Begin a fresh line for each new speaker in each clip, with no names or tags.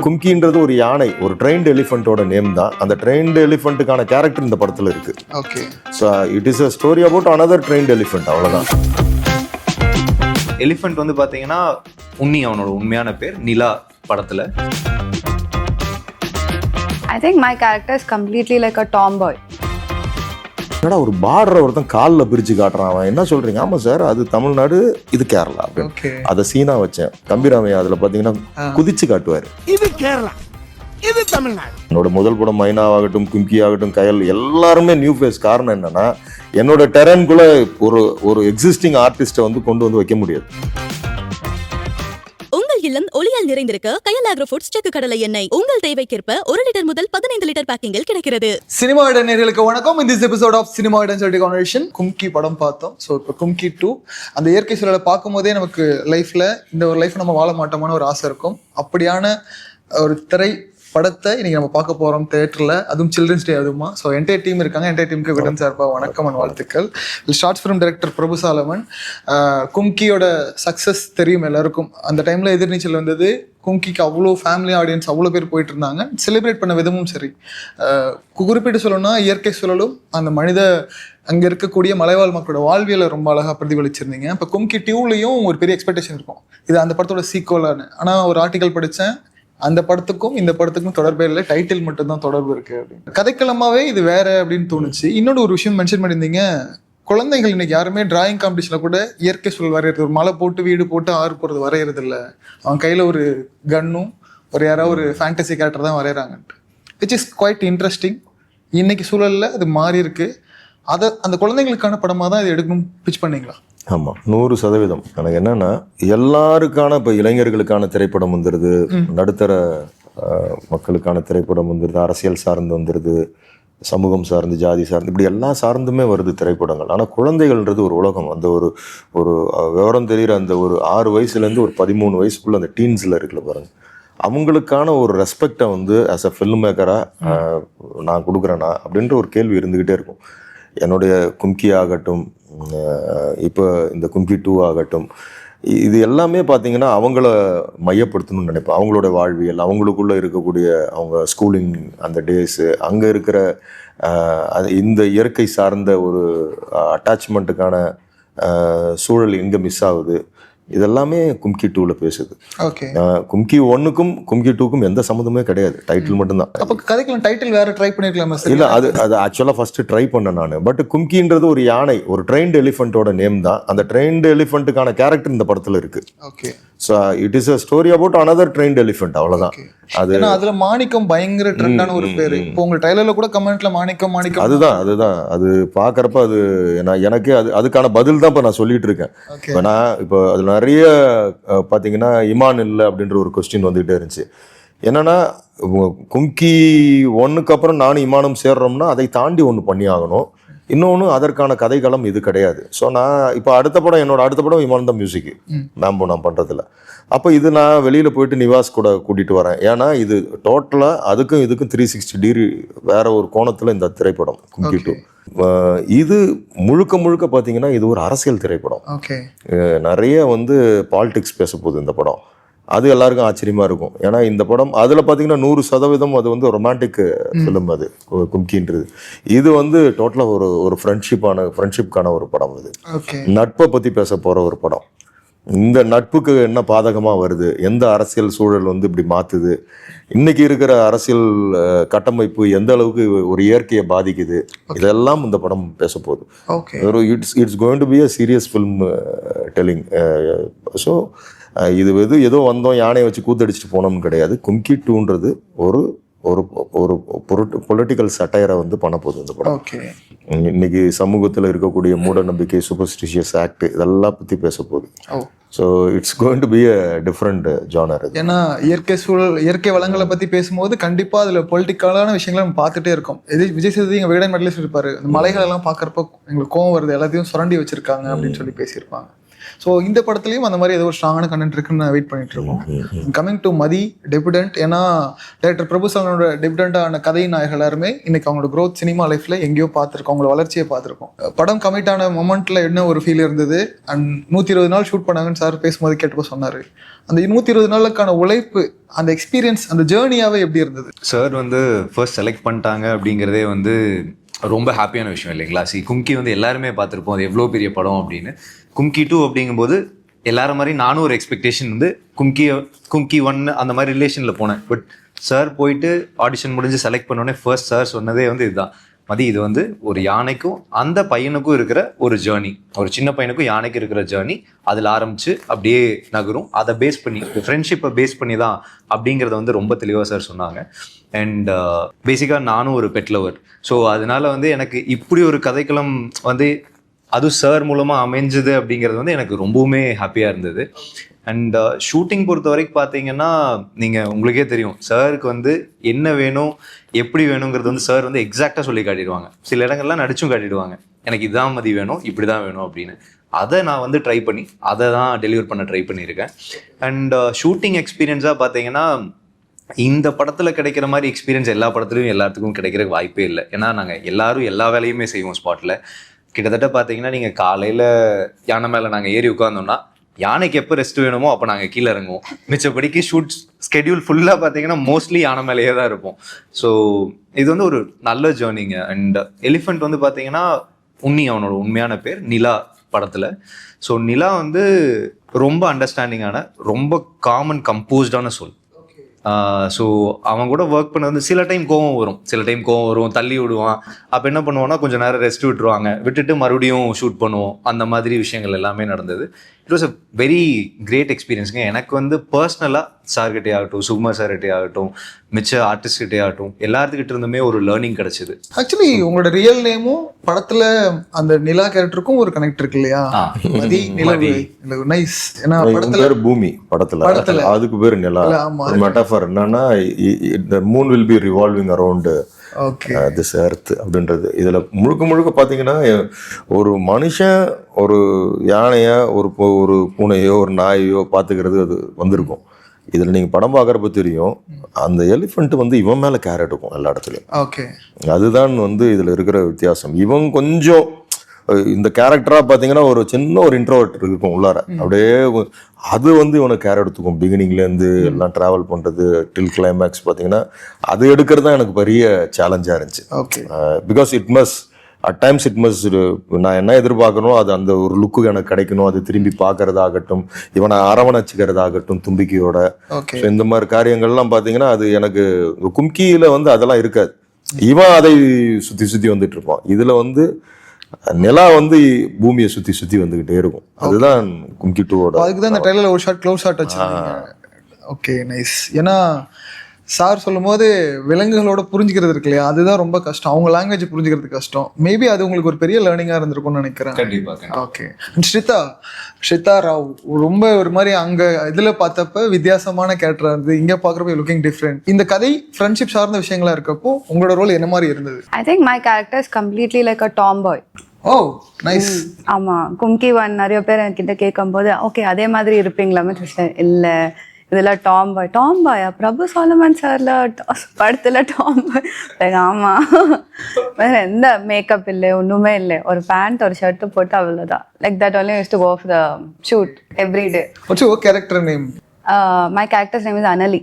கும்கின்றது ஒரு யானை, ஒரு ட்ரெயின்டு எலிஃபென்ட்டோட நேம் தான். அந்த ட்ரெயின்டு எலிஃபென்ட்டுக்கான கேரக்டர் இந்த படத்துல இருக்கு.
Okay.
So it is a story about another trained elephant, அவ்வளோதான்.
எலிஃபென்ட் வந்து பார்த்தீங்கன்னா உன்னி அவனோட உண்மையான பேர் நிலா படத்தில்.
I think my character is completely like a tomboy.
என்னடா ஒரு பார்டரை ஒருத்தன் காலில் பிரித்து காட்டுறான், அவன் என்ன சொல்றீங்க? ஆமாம் சார், அது தமிழ்நாடு, இது கேரளா அப்படின்னு.
ஓகே.
அதை சீனா வச்சேன். தம்பிராமையா அதில் பார்த்தீங்கன்னா குதிச்சு காட்டுவார், இது கேரளா, இது தமிழ்நாடு. என்னோட முதல் படம் மைனா ஆகட்டும், கும்கி ஆகட்டும், கயல், எல்லாருமே நியூ ஃபேஸ். காரணம் என்னன்னா, என்னோட டெரன்குள்ள ஒரு எக்ஸிஸ்டிங் ஆர்டிஸ்ட்டை வந்து கொண்டு வந்து வைக்க முடியாது.
உங்கள் இல்லம் ஒளியால் நிறைந்திருக்க கயல் ஆக்ரோ ஃபுட்ஸ் செக்கு கடலை எண்ணெய் உங்கள் தேவைக்கேற்ப 1 லிட்டர் முதல் 15 லிட்டர் பேக்கிங்கில் கிடைக்கிறது.
சினிமா இடம் நேயர்களுக்கு வணக்கம். இந்த எபிசோட் ஆஃப் சினிமா இடம் சொல்லிட்டு கான்வர்சேஷன் கும்கி படம் பார்த்தோம். ஸோ இப்போ கும்கி 2 அந்த இயற்கை சூழலை பார்க்கும் போதே நமக்கு லைஃப்ல இந்த ஒரு லைஃப் நம்ம வாழ மாட்டோமான ஒரு ஆசை இருக்கும். அப்படியான ஒரு திரை படத்தை இன்னைக்கு நம்ம பார்க்க போறோம் தியேட்டர்ல, அதுவும் சில்ட்ரன்ஸ் டே அதுமா. ஸோ என்டையர் டீம் இருக்காங்க. என்டையர் டீமுக்கு விடன் சார்பா வணக்கம் அண்ட் வாழ்த்துக்கள். ஷார்ட் ஃபிலிம் டைரக்டர் பிரபு சாலமன். கும்கியோட சக்ஸஸ் தெரியும் எல்லாருக்கும். அந்த டைம்ல எதிர்நீச்சல் வந்தது. கும்கிக்கு அவ்வளோ ஃபேமிலி ஆடியன்ஸ் அவ்வளோ பேர் போயிட்டு இருந்தாங்க. செலிப்ரேட் பண்ண விதமும் சரி. குறிப்பிட்டு சொல்லணும்னா இயற்கை சூழலும் அந்த மனித அங்கே இருக்கக்கூடிய மலைவாழ் மக்களோட வாழ்வியலை ரொம்ப அழகாக பிரதிபலிச்சிருந்தீங்க. இப்போ கும்கி 2லையும் ஒரு பெரிய எக்ஸ்பெக்டேஷன் இருக்கும், இது அந்த படத்தோட சீக்வலான்னு. ஆனால் ஒரு ஆர்டிக்கல் படித்தேன், அந்த படத்துக்கும் இந்த படத்துக்கும் தொடர்பே இல்லை, டைட்டில் மட்டும்தான் தொடர்பு இருக்கு அப்படின்னு. கதைக்களமாவே இது வேற அப்படின்னு தோணுச்சு. இன்னொரு ஒரு விஷயம் மென்ஷன் பண்ணியிருந்தீங்க, குழந்தைகள் இன்னைக்கு யாருமே டிராயிங் காம்படிஷன்ல கூட இயற்கை சூழல் வரைகிறது, ஒரு மலை போட்டு வீடு போட்டு ஆறு போறது வரைகிறது இல்லை. அவன் கையில ஒரு கன்னும் ஒரு யாராவது ஒரு ஃபேண்டசி கேரக்டர் தான் வரைகிறாங்கன்ட்டு, விச் இஸ் குவைட் இன்ட்ரெஸ்டிங். இன்னைக்கு சூழல்ல அது மாறி இருக்கு. அதை அந்த குழந்தைங்களுக்கான படமாக தான் இது எடுக்கணும் பிச் பண்ணீங்களா?
ஆமாம், 100%. எனக்கு என்னன்னா, எல்லாருக்கான இப்போ இளைஞர்களுக்கான திரைப்படம் வந்துடுது, நடுத்தர மக்களுக்கான திரைப்படம் வந்துடுது, அரசியல் சார்ந்து வந்துடுது, சமூகம் சார்ந்து, ஜாதி சார்ந்து, இப்படி எல்லாம் சார்ந்துமே வருது திரைப்படங்கள். ஆனால் குழந்தைகள்ன்றது ஒரு உலகம். அந்த ஒரு விவரம் தெரிகிற அந்த ஒரு 6 வயசுலேருந்து ஒரு 13 வயசுக்குள்ள அந்த டீன்ஸில் இருக்குல்ல பாருங்க, அவங்களுக்கான ஒரு ரெஸ்பெக்டை வந்து ஆஸ் அ ஃபில்ம் மேக்கராக நான் கொடுக்குறேன்னா அப்படின்ற ஒரு கேள்வி இருந்துக்கிட்டே இருக்கும். என்னுடைய கும்கி ஆகட்டும், இப்போ இந்த கும்கி 2 ஆகட்டும், இது எல்லாமே பார்த்தீங்கன்னா அவங்கள மையப்படுத்தணும்னு நினைப்பேன். அவங்களோட வாழ்வியல், அவங்களுக்குள்ளே இருக்கக்கூடிய அவங்க ஸ்கூலிங் அந்த டேஸு, அங்கே இருக்கிற இந்த இயற்கை சார்ந்த ஒரு அட்டாச்மெண்ட்டுக்கான சூழல் எங்கே மிஸ் ஆகுது, இதெல்லாமே கும்கி 2ல பேசுது.
ஓகே.
கும்கி 1க்கும் கும்கி 2க்கும் எந்த சம்மந்தமே கிடையாது, டைட்டில் மட்டும்தான்.
அப்போ கதைக்கலாம் டைட்டில் வேற ட்ரை பண்ணிருக்கலாமா?
இல்லை, அது ஆக்சுவலாக ஃபர்ஸ்ட் ட்ரை பண்ணேன் நான். பட் கும்கின்றது ஒரு யானை, ஒரு ட்ரெயின்டு எலிஃபென்ட்டோட நேம் தான். அந்த ட்ரெயின்டு எலிஃபென்ட்டுக்கான கேரக்டர் இந்த படத்தில் இருக்கு.
Okay.
So it is a story about another trained elephant, அவ்வளோதான்.
அது அதுல மாணிக்கம் பயங்கர ட்ரெண்டான ஒரு பேரு. இப்போ உங்க ட்ரைலர்ல கூட கமெண்ட்ல மாணிக்கம் மாணிக்கம்,
அதுதான் அது பார்க்குறப்ப அது எனக்கே அதுக்கான பதில் தான் இப்போ நான் சொல்லிட்டு இருக்கேன். இப்போ இப்போ அதில் நிறைய பார்த்தீங்கன்னா இமான் இல்லை அப்படின்ற ஒரு கொஸ்டின் வந்துகிட்டே இருந்துச்சு. என்னன்னா, கும்கி 1க்கு அப்புறம் நானும் இமானும் சேர்றோம்னா அதை தாண்டி ஒன்று பண்ணி ஆகணும். இன்னொன்று, அதற்கான கதைக்களம் இது கிடையாது. ஸோ நான் இப்போ என்னோட அடுத்த படம் இமான் தான் மியூசிக்கு, மேம்போ நான் பண்ணுறதில்ல. அப்போ இது நான் வெளியில் போயிட்டு நிவாஸ் கூட கூட்டிகிட்டு வரேன். ஏன்னா இது டோட்டலாக அதுக்கும் இதுக்கும் 360 டிகிரி வேற ஒரு கோணத்தில் இந்த திரைப்படம் கும்கி 2. இது முழுக்க பார்த்தீங்கன்னா இது ஒரு அரசியல் திரைப்படம். நிறைய வந்து பாலிடிக்ஸ் பேச போகுது இந்த படம். அது எல்லாருக்கும் ஆச்சரியமா இருக்கும். ஏன்னா இந்த படம் அதில் பார்த்தீங்கன்னா 100% அது வந்து ரொமான்டிக் ஃபிலிம். அது கும்கின்றது இது வந்து டோட்டலாக ஒரு ஃப்ரெண்ட்ஷிப்கான ஒரு படம். இது நட்பை பற்றி பேச போகிற ஒரு படம். இந்த நட்புக்கு என்ன பாதகமாக வருது, எந்த அரசியல் சூழல் வந்து இப்படி மாற்றுது, இன்னைக்கு இருக்கிற அரசியல் கட்டமைப்பு எந்த அளவுக்கு ஒரு இயற்கையை பாதிக்குது, இதெல்லாம் இந்த படம் பேச போகுது. It's going to be a serious film telling. So இது ஏதோ வந்தோம் யானையை வச்சு கூத்தடிச்சுட்டு போனோம்னு கிடையாது. கும்கி 2ன்றது ஒரு ஒரு பொலிட்டிக்கல் சட்டையரை வந்து பண்ண போகுது இந்த படம். இன்னைக்கு சமூகத்தில் இருக்கக்கூடிய மூட நம்பிக்கை, சூப்பர்ஸ்டிஷியஸ் ஆக்ட், இதெல்லாம் பற்றி பேச போகுது. So it's going to be a different genre.
ஏன்னா இயற்கை சூழல், இயற்கை வளங்களை பற்றி பேசும்போது கண்டிப்பாக அதில் பொலிட்டிக்கலான விஷயங்களை நம்ம பார்த்துட்டே இருக்கோம். விஜய் சேதுபதி எங்கள் விகடன் மெடலிஸ்ட் இருப்பார், இந்த மலைகள் எல்லாம் பார்க்குறப்ப எங்களுக்கு கோவம் வருது, எல்லாத்தையும் சுரண்டி வச்சிருக்காங்க அப்படின்னு சொல்லி பேசியிருப்பாங்க. ஸோ இந்த படத்துலயும் அந்த மாதிரி ஏதோ ஒரு ஸ்ட்ராங்கான கண்டென்ட் இருக்குன்னு வெயிட் பண்ணிட்டு இருக்கோம். கமிங் டு மதி டெபியூடன்ட், ஏன்னா டைரக்டர் பிரபுசாலனோட டெபியூடண்டான கதை நாயகர்கள் எல்லாருமே இன்னைக்கு அவங்களோட growth சினிமா லைஃப்ல எங்கேயோ பார்த்துருக்கோம், அவங்களோட வளர்ச்சியை பார்த்துருக்கோம். படம் கமிட் ஆன மொமெண்ட்ல என்ன ஒரு ஃபீல் இருந்தது, அண்ட் 120 நாள் ஷூட் பண்ணாங்கன்னு சார் பேசும்போது கேட்டப்போ சொன்னாரு. அந்த 120 நாளுக்கான உழைப்பு, அந்த எக்ஸ்பீரியன்ஸ், அந்த ஜேர்னியாவே எப்படி இருந்தது?
சார் வந்து ஃபர்ஸ்ட் செலக்ட் பண்ணிட்டாங்க அப்படிங்கிறதே வந்து ரொம்ப ஹாப்பியான விஷயம் இல்லைங்களா? கும்கி வந்து எல்லாருமே பார்த்துருப்போம், அது எவ்வளோ பெரிய படம் அப்படின்னு. கும்கி 2 அப்படிங்கும்போது எல்லாரும் மாதிரி நானும் ஒரு எக்ஸ்பெக்டேஷன் வந்து கும்கி 1 அந்த மாதிரி ரிலேஷனில் போனேன். பட் சார் போயிட்டு ஆடிஷன் முடிஞ்சு செலக்ட் பண்ணோடனே ஃபர்ஸ்ட் சார் சொன்னதே வந்து இதுதான், மதி இது வந்து ஒரு யானைக்கும் அந்த பையனுக்கும் இருக்கிற ஒரு ஜேர்னி, ஒரு சின்ன பையனுக்கும் யானைக்கும் இருக்கிற ஜேர்னி, அதில் ஆரம்பிச்சு அப்படியே நகரும், அதை பேஸ் பண்ணி ஃப்ரெண்ட்ஷிப்பை பேஸ் பண்ணி தான் அப்படிங்கிறத வந்து ரொம்ப தெளிவாக சார் சொன்னாங்க. அண்ட் பேசிக்காக நானும் ஒரு பெட் லவர். ஸோ அதனால வந்து எனக்கு இப்படி ஒரு கதைக்களம் வந்து அதுவும் சார் மூலமாக அமைஞ்சது அப்படிங்கிறது வந்து எனக்கு ரொம்பவுமே ஹாப்பியாக இருந்தது. அண்ட் ஷூட்டிங் பொறுத்த வரைக்கும் பார்த்தீங்கன்னா நீங்கள் உங்களுக்கே தெரியும், சாருக்கு வந்து என்ன வேணும் எப்படி வேணுங்கிறது வந்து சார் வந்து எக்ஸாக்டாக சொல்லி காட்டிடுவாங்க. சில இடங்கள்லாம் நடிச்சும் காட்டிடுவாங்க, எனக்கு இதுதான் மதி வேணும், இப்படி தான் வேணும் அப்படின்னு. அதை நான் வந்து ட்ரை பண்ணி அதை தான் டெலிவர் பண்ண ட்ரை பண்ணியிருக்கேன். அண்ட் ஷூட்டிங் எக்ஸ்பீரியன்ஸாக பார்த்தீங்கன்னா இந்த படத்தில் கிடைக்கிற மாதிரி எக்ஸ்பீரியன்ஸ் எல்லா படத்துலையும் எல்லாத்துக்கும் கிடைக்கிற வாய்ப்பே இல்லை. ஏன்னா நாங்கள் எல்லாரும் எல்லா வேலையுமே செய்வோம் ஸ்பாட்டில். கிட்டத்தட்ட பார்த்தீங்கன்னா நீங்கள் காலையில் யானை மேலே நாங்கள் ஏறி உட்காந்தோம்னா யானைக்கு எப்போ ரெஸ்ட் வேணுமோ அப்போ நாங்கள் கீழே இறங்குவோம். மிச்சப்படிக்கு ஷூட் ஸ்கெடியூல் ஃபுல்லாக பார்த்தீங்கன்னா மோஸ்ட்லி யானை மேலேயே தான் இருப்போம். ஸோ இது வந்து ஒரு நல்ல ஜேர்னிங்க. அண்ட் எலிஃபெண்ட் வந்து பார்த்தீங்கன்னா அவனோட உண்மையான பேர் நிலா படத்தில். ஸோ நிலா வந்து ரொம்ப அண்டர்ஸ்டாண்டிங்கான, ரொம்ப காமன் கம்போஸ்டான சொல். ஸோ அவன் கூட ஒர்க் பண்ண வந்து சில டைம் கோவம் வரும், தள்ளி விடுவான். அப்போ என்ன பண்ணுவோன்னா கொஞ்சம் நேரம் ரெஸ்ட் விட்டுட்டு மறுபடியும் ஷூட் பண்ணுவோம். அந்த மாதிரி விஷயங்கள் எல்லாமே நடந்தது. It was a very great எக்ஸ்பீரியன்ஸுங்க. எனக்கு வந்து பர்சனலாக சார்கிட்டே ஆகட்டும், சுகுமார் சார்கிட்டே ஆகட்டும், மிச்ச ஆர்டிஸ்ட்கிட்டே ஆகட்டும், எல்லாத்துக்கிட்ட இருந்துமே ஒரு லேர்னிங் கிடைச்சிது.
ஆக்சுவலி உங்களோட ரியல் நேமும் படத்துல அந்த நிலா கேரக்டருக்கும் ஒரு கனெக்ட் இருக்கு இல்லையா? மதி நிலவு நைஸ். ஏன்னா படத்துல
பூமி படத்துல அதுக்கு பேரு நிலா. மெட்டாஃபர் என்னன்னா the moon will be revolving around this earth அப்படின்றது. இதுல முழுக்க பாத்தீங்கன்னா ஒரு மனுஷன் ஒரு யானைய ஒரு பூனையோ ஒரு நாயையோ பாத்துக்கிறது அது வந்திருக்கும். இதுல நீங்க படம் பாக்குறப்ப தெரியும், அந்த எலிஃபென்ட் வந்து இவன் மேல கேர் எடுக்கும் எல்லா இடத்துலயும். அதுதான் வந்து இதுல இருக்கிற வித்தியாசம். இவன் கொஞ்சம் இந்த கேரக்டரா பாத்தீங்கன்னா ஒரு சின்ன ஒரு இன்ட்ரோவர்ட் இருக்கும் உள்ளார, அப்படியே அது வந்து இவனுக்கு கேர் எடுத்துக்கும். பிகினிங்ல இருந்து எல்லாம் டிராவல் பண்றது டில் கிளைமேக்ஸ் பாத்தீங்கன்னா அது எடுக்கிறது தான் எனக்கு பெரிய சேலஞ்சா இருந்துச்சு. பிகாஸ் அட் டைம்ஸ் இட் மஸ் நான் என்ன எதிர்பார்க்கணும் அது அந்த ஒரு லுக்கு எனக்கு கிடைக்கணும். அது திரும்பி பார்க்கறதாகட்டும், இவனை அரவணைச்சிக்கிறதாகட்டும் தும்பிக்கையோட. இந்த மாதிரி காரியங்கள்லாம் பாத்தீங்கன்னா அது எனக்கு கும்கியில வந்து அதெல்லாம் இருக்காது. இவன் அதை சுத்தி வந்துட்டு இருப்பான். இதுல வந்து நிலா வந்து பூமியை சுத்தி வந்துகிட்டே இருக்கும். அதுதான் கும்கி 2.
அதுக்கு தான் இந்த ட்ரைலர்ல ஒரு ஷாட் க்ளோஸ் ஷாட் வச்சிருக்கீங்க. Okay nice. ஏன்னா சார் சொல்லும் போது விலங்குகளோட புரிஞ்சுக்கிறது இருக்கு இல்லையா, அதுதான் ரொம்ப கஷ்டம். அவங்க லாங்குவேஜ் புரிஞ்சுக்கிறது கஷ்டம். மேபி அது உங்களுக்கு ஒரு பெரிய லேர்னிங்கா இருந்திருக்கும்னு நினைக்கிறேன். ஓகே. ஸ்ரிதா ராவ் ரொம்ப ஒரு மாதிரி அங்க இதுல பார்த்தப்ப வித்தியாசமான கேரக்டரா இருந்தது, இங்க பாக்குறப்ப லுக்கிங் டிஃப்ரெண்ட். இந்த கதை ஃப்ரெண்ட்ஷிப் சார்ந்த விஷயங்களா இருக்கப்போ உங்களோட ரோல் என்ன மாதிரி இருந்தது?
I think my character is completely like a tomboy.
O nice.
ஆமா, கும்கி 1 நிறைய பேர் என்கிட்ட கேட்கும்போது ஓகே அதே மாதிரி இருப்பீங்களாமே இல்ல இதுல டாம்பாயா பிரபு சாலமன் சார்ல படத்துல டாம்பாய். ஆமா, வேற எந்த மேக்கப் இல்லை, ஒண்ணுமே இல்லை, ஒரு பேண்ட் ஒரு ஷர்ட் போட்டு அவ்வளவுதான். Like that only used to go for the shoot every day.
What's your character name?
My character's name is
Anali.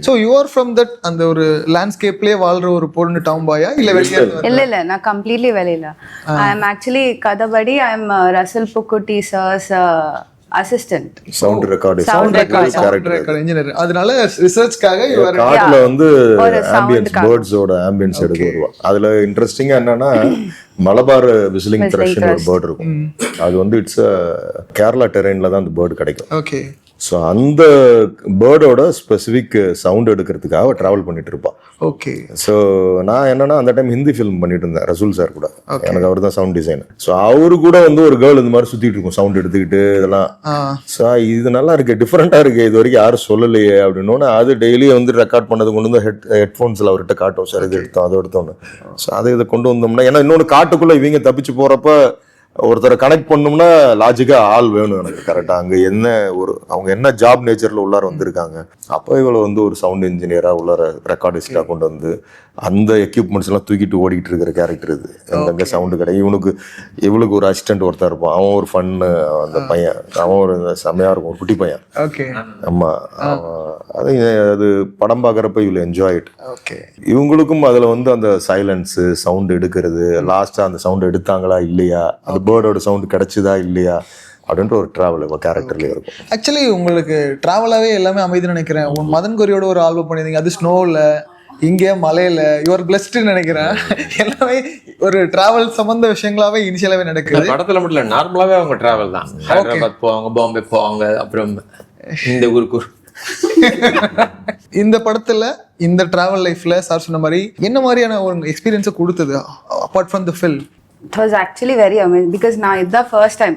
So you are from that அந்த ஒரு லேண்ட்ஸ்கேப்லயே வாழ்ற ஒரு பொண்ணு டாம்பாயா இல்ல வெளிய?
இல்ல நான் கம்ப்ளீட்லி வெளியில. I am actually கதபடி I am Russell Pukuti sir's assistant.
Sound record
engineer. அதனால ரிசர்ச்காக
காட்ல வந்து ஆம்பியன்ஸ் பேர்ட்ஸோட ஆம்பியன்ஸ் எடுக்க வருவா. அதுல இன்ட்ரெஸ்டிங்கா என்னன்னா மலபார் விசிலிங் த்ரஷ்னு ஒரு பேர்ட் இருக்கும். அது வந்து இட்ஸ் கேரளா டெரெயின்ல தான் அந்த பேர்டு கிடைக்கும்.
ஓகே.
ஸோ அந்த பேர்டோட ஸ்பெசிஃபிக் சவுண்ட் எடுக்கிறதுக்காக ட்ராவல் பண்ணிட்டு இருப்பான்.
ஓகே.
ஸோ நான் என்னன்னா அந்த டைம் ஹிந்தி ஃபிலிம் பண்ணிட்டு இருந்தேன் ரசூல் சார் கூட. எனக்கு அவர் தான் சவுண்ட் டிசைனர். ஸோ அவரு கூட வந்து ஒரு கேர்ள் இந்த மாதிரி சுத்திட்டு இருக்கும் சவுண்ட் எடுத்துக்கிட்டு இதெல்லாம். ஸோ இது நல்லா இருக்கு, டிஃப்ரெண்டா இருக்கு, இது வரைக்கும் யாரும் சொல்லலையே அப்படின்னு. அது டெய்லி வந்து ரெக்கார்ட் பண்ணது கொண்டு வந்து ஹெட்ஃபோன்ஸ்ல அவர்கிட்ட காட்டும், சார் இது எடுத்தோம் அதை எடுத்தோன்னு. ஸோ அதை இதை கொண்டு வந்தோம்னா, ஏன்னா இன்னொன்று காட்டுக்குள்ள இவங்க தப்பிச்சு போறப்ப ஒருத்தரை கனெக்ட் பண்ணோம்னா லாஜிக்கா ஆள் வேணும் எனக்கு கரெக்டா. அங்க என்ன அவங்க என்ன ஜாப் நேச்சர்ல உள்ளார வந்திருக்காங்க. அப்போ இவளை வந்து ஒரு சவுண்ட் இன்ஜினியரா உள்ளார ரெக்கார்டிஸ்டா கொண்டு வந்து அந்த எக்யூப்மெண்ட்ஸ் எல்லாம் தூக்கிட்டு ஓடிக்கிட்டு இருக்கிற கேரக்டர் இது. எங்க சவுண்டு கிடையாது. இவளுக்கு ஒரு அசிஸ்டன்ட் ஒருத்தர் இருப்பான், அவன் ஒரு ஃபன்னு, அந்த பையன் அவன் ஒரு செமையா இருக்கும், ஒரு குட்டி பையன்.
ஓகே.
ஆமா, அது படம் பார்க்கறப்ப இவ்வளவு என்ஜாய் இட்.
ஓகே.
இவங்களுக்கும் அதுல வந்து அந்த சைலன்ஸ் சவுண்ட் எடுக்கிறது, லாஸ்டா அந்த சவுண்ட் எடுத்தாங்களா இல்லையா, அந்த பேர்டோட சவுண்ட் கிடைச்சதா இல்லையா அப்படின்ற ஒரு டிராவல் கேரக்டர்லயே இருக்கும்.
ஆக்சுவலி உங்களுக்கு டிராவலாவே எல்லாமே அமைதின்னு நினைக்கிறேன். மதன் கொரியோட ஒரு ஆல்பம் பண்ணியிருந்தீங்க, அது ஸ்னோவில், இங்கே மலையில, யுவர் பிளஸ்ட்னு நினைக்கிறேன். எல்லாமே ஒரு டிராவல் சம்பந்த விஷயங்களாவே இனிஷியலாவே நடக்குது.
படத்துல மட்டும் இல்ல, நார்மலாவே அவங்க டிராவல் தான். ஹைதராபாத் போவாங்க, பாம்பே போவாங்க, அப்புறம் இந்த ஊருக்கு.
இந்த படத்துல இந்த டிராவல் லைஃப்ல சார் சொன்ன மாதிரி என்ன மாதிரியான ஒரு எக்ஸ்பீரியன்ஸை கொடுத்தது apart from the film?
It was actually very amazing because நான் இதுதான் ஃபர்ஸ்ட் டைம்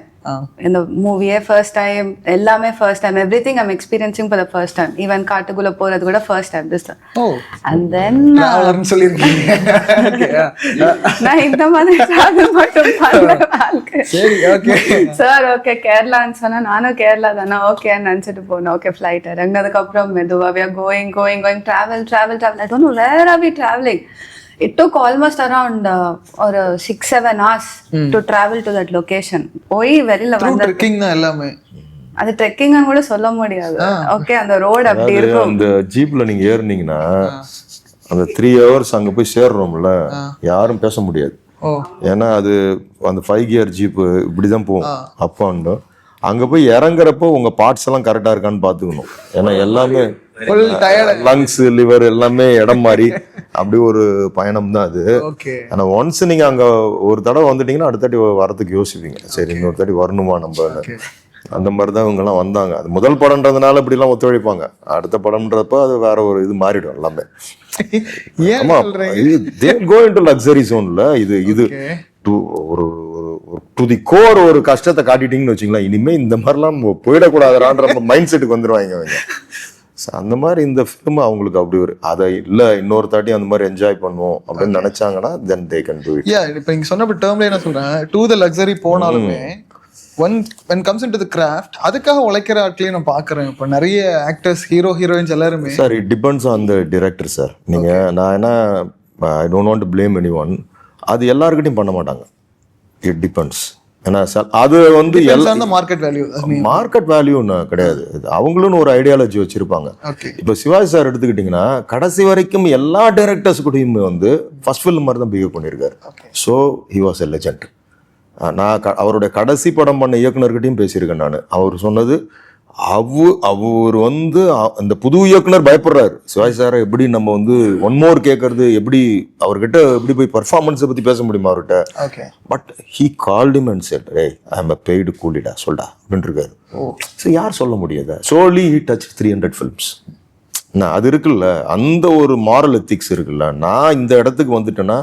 இந்த மூவியே, ஃபர்ஸ்ட் டைம் எல்லாமே first time, everything I'm experiencing for the first time. Even காட்டுக்குள்ள போறது கூட first time this. And then
டிராவலர்னு சொல்லியிருக்கீங்க.
நான் இந்த மாதிரி டிராவல் மட்டும் பண்ணல வாழ்க்கை.
சரி, ஓகே
சார். ஓகே கேரளான்னு சொன்னா நானும் கேரளா தானே ஓகேன்னு நினச்சிட்டு போனேன். ஓகே ஃப்ளைட் இறங்கினதுக்கு அப்புறம் மெதுவா we are going travel. I don't know where are we traveling. It took almost around ஒரு 6-7 hours to travel to that location. போய் வெளியில வந்து
ட்ரெக்கிங் தான் எல்லாமே.
அது ட்ரெக்கிங் கூட சொல்ல முடியாது. ஓகே, அந்த ரோடு அப்படி இருக்கும்.
அந்த ஜீப்ல நீங்க ஏறுனீங்கன்னா அந்த 3 hours அங்க போய் சேர்றோம்ல, யாரும் பேச முடியாது. ஏன்னா அது அந்த 5 gear ஜீப்பு இப்படிதான் போகும் அப் அண்ட் டவுன். அங்க போய் இறங்குறப்போ உங்க பார்ட்ஸ் எல்லாம் கரெக்டா இருக்கான்னு பாத்துக்கணும். ஏன்னா எல்லாமே லங்ஸ், லிவர் எல்லாமே இடம் மாறி அப்படி ஒரு பயணம் தான் அது. ஆனா ஒன்ஸ் நீங்க அங்க ஒரு தடவை வந்துட்டீங்கன்னா அடுத்த தாட்டி வரதுக்கு யோசிப்பீங்க, சரி இன்னொரு தாட்டி வரணுமா நம்ம. அந்த மாதிரிதான் இவங்க எல்லாம் வந்தாங்க. அது முதல் படம்ன்றதுனால இப்படி எல்லாம் ஒத்துழைப்பாங்க. அடுத்த படம்ன்றப்ப அது வேற ஒரு இது மாறிடும் எல்லாமே. ஆமா, கோ இன்டு லக்ஸரி ஜோன்ல இது டு தி கோர் ஒரு கஷ்டத்தை காட்டிட்டீங்கன்னு வச்சுங்களேன், இனிமே இந்த மாதிரிலாம் போயிடக்கூடாதுன்ற மைண்ட் செட்டுக்கு வந்துருவாங்க அவங்க. அந்த மாதிரி இந்த ஃபிலிம் அவங்களுக்கு அப்படி ஒரு அதை இல்ல இன்னொரு தாட்டி அந்த மாதிரி என்ஜாய் பண்ணுவோம் அப்படின்னு நினைச்சாங்கன்னா then they can do it.
இப்போ நீங்க சொன்ன டேர்ம்ல என்ன சொல்றேன், டு தி லக்ஸரி போனாலுமே when comes into the craft அதுக்காக உழைக்கிற ஆட்களையும் நான் பாக்குறேன். இப்போ நிறைய ஆக்டர்ஸ், ஹீரோயின்ஸ் எல்லாருமே.
Sir it depends on the director sir. நீங்க நான் என்ன ஐ don't want to blame any one. அது எல்லாருக்கிட்டையும் பண்ண மாட்டாங்க. It depends. ஏன்னா சார் அது வந்து மார்க்கெட் வேல்யூன்னு கிடையாது. அவங்களும் ஒரு ஐடியாலஜி வச்சிருப்பாங்க. இப்போ சிவாஜி சார் எடுத்துக்கிட்டீங்கன்னா கடைசி வரைக்கும் எல்லா டைரக்டர்ஸ் கூடயும் வந்து ஃபர்ஸ்ட் ஃபில்ம் மாதிரி தான் பிஹேவ் பண்ணியிருக்காரு. So he was a legend. நான் அவருடைய கடைசி படம் பண்ண இயக்குனர்கிட்டையும் பேசியிருக்கேன் நான். அவர் சொன்னது அவர் வந்து அந்த புது இயக்குனர் பயப்படுறாரு. சிவாஜி சாரை எப்படி நம்ம வந்து ஒன் மோர் கேட்கறது, எப்படி அவர்கிட்ட எப்படி போய் பர்ஃபார்மன்ஸை பத்தி பேச முடியுமா அவர்கிட்ட. But he called him and set, "ஏய், ஐ அம் எ பெய்டு கூலிடா சொல்டா" அப்படின்னு இருக்காரு. ஸோ யார் சொல்ல முடியாது. சோலி ஹி டச் 300 ஃபிலிம்ஸ். அது இருக்குல்ல, அந்த ஒரு மாரல் எத்திக்ஸ் இருக்குல்ல. நான் இந்த இடத்துக்கு வந்துட்டேன்னா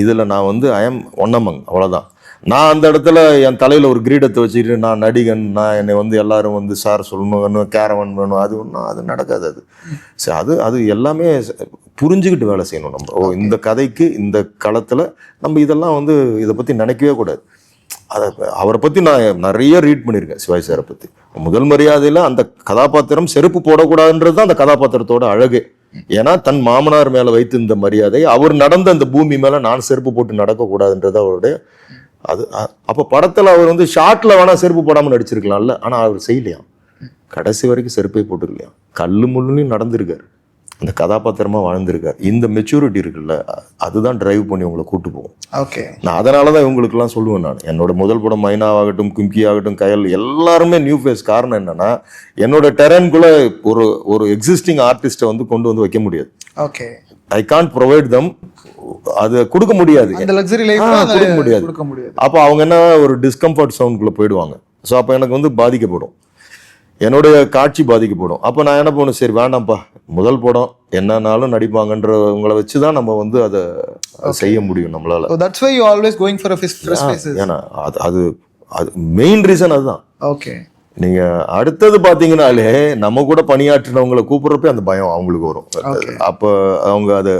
இதுல நான் வந்து ஐ எம் ஒன் அமங், அவ்வளவுதான். நான் அந்த இடத்துல என் தலையில ஒரு கிரீடத்தை வச்சுக்கிட்டு நான் நடிகன், நான் என்னை வந்து எல்லாரும் வந்து சார் சொல்லணும், கேரவன் வேணும், அது ஒன்றும் அது நடக்காது. அது சரி, அது எல்லாமே புரிஞ்சுக்கிட்டு வேலை செய்யணும் நம்ம. இந்த கதைக்கு இந்த களத்துல நம்ம இதெல்லாம் வந்து இதை பத்தி நினைக்கவே கூடாது. அதை அவரை பத்தி நான் நிறைய ரீட் பண்ணியிருக்கேன். சிவாஜி சாரை பத்தி முதல் மரியாதையில அந்த கதாபாத்திரம் செருப்பு போடக்கூடாதுன்றது தான் அந்த கதாபாத்திரத்தோட அழகு. ஏன்னா தன் மாமனார் மேல வைத்து இந்த மரியாதை, அவர் நடந்த அந்த பூமி மேல நான் செருப்பு போட்டு நடக்கக்கூடாதுன்றது அவருடைய அது. அப்ப படத்துல அவர் வந்து ஷார்ட்ல வேணா செருப்பு போடாம நடிச்சிருக்கலாம்ல, ஆனா அவர் செய்யலையாம். கடைசி வரைக்கும் செருப்பே போட்டுக்கலையாம். கல்லு முள்ளுலையும் நடந்திருக்காரு, அந்த கதாபாத்திரமா வாழ்ந்திருக்காரு. இந்த மெச்சூரிட்டி இருக்குல்ல, அதுதான் டிரைவ் பண்ணி உங்களை கூட்டு போகும். நான் அதனாலதான் இவங்களுக்கு எல்லாம் சொல்லுவேன். நான் என்னோட முதல் படம் மைனாவாகட்டும், கும்கி ஆகட்டும், கயல், எல்லாருமே நியூ ஃபேஸ். காரணம் என்னன்னா என்னோட டெரன்குள்ள ஒரு எக்ஸிஸ்டிங் ஆர்டிஸ்ட வந்து கொண்டு வந்து வைக்க முடியாது. ஐ கான்ட் ப்ரொவைட் தம். அது கொடுக்க முடியாது, கொடுக்க முடியாது. அப்ப அவங்க என்ன ஒரு டிஸ்கம்ஃபர்ட் சவுண்ட்குள்ள போயிடுவாங்க. ஸோ அப்ப எனக்கு வந்து பாதிக்கப்படும், என்னுடைய காட்சி பாதிக்கப்படும். அப்ப நான் என்ன பண்ணுவேன், சரி வேண்டாம்ப்பா, முதல் படம் என்னன்னாலும் நடிப்பாங்கன்றவங்களை வச்சுதான் நம்ம வந்து அதை செய்ய முடியும் நம்மளால. ஏன்னா அது மெயின் ரீசன் அதுதான். நீங்க அடுத்தது பாத்தீங்கன்னாலே நம்ம கூட பணியாற்றினவங்களை கூப்பிடுறப்ப அந்த பயம் அவங்களுக்கு வரும். அப்ப அவங்க அதை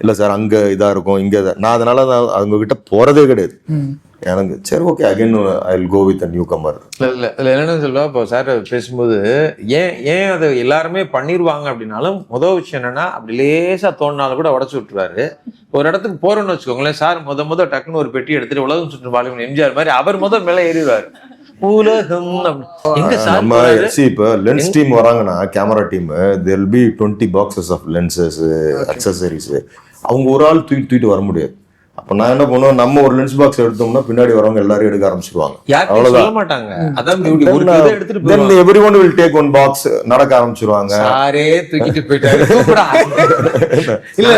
இல்லை சார் அங்கே இதாக இருக்கும் இங்கே நான் அதனால நான் அவங்க கிட்ட போகிறதே கிடையாது. எனக்கு சரி okay again I will go with newcomer.
இல்லை என்னன்னு சொல்லுவா இப்போ சார் பேசும்போது ஏன் அதை எல்லாருமே பண்ணிடுவாங்க அப்படின்னாலும் முதல் விஷயம் என்னன்னா அப்படி லேசாக தோணினாலும் கூட உடச்சு விட்டுருவாரு. ஒரு இடத்துக்கு போறோம்னு வச்சுக்கோங்களேன், சார் முத டக்குன்னு ஒரு பெட்டி எடுத்துட்டு உலகம் சுற்று வாலிபன் எம்ஜிஆர் மாதிரி அவர் மேலே ஏறிடுவாரு. உலகம் எங்க சார்
நம்ம இப்போ லென்ஸ் டீம் வராங்கன்னா camera team there will be 20 boxes of lenses accessories. அவங்க ஒரு ஆள் தூக்கிட்டு வர முடியாது. அப்ப நான் என்ன பண்ணுவேன், நம்ம ஒரு லென்ஸ் பாக்ஸ் எடுத்தோம்னா பின்னாடி வரவங்க எல்லாரும் எடுக்க ஆரம்பிச்சிருவாங்க.
சொல்ல மாட்டாங்க. அதான் எடுத்துட்டு
then everyone will take one box நடக்க ஆரம்பிச்சிருவாங்க.
சாரே தூக்கிட்டு போயிட்டாரு. இல்ல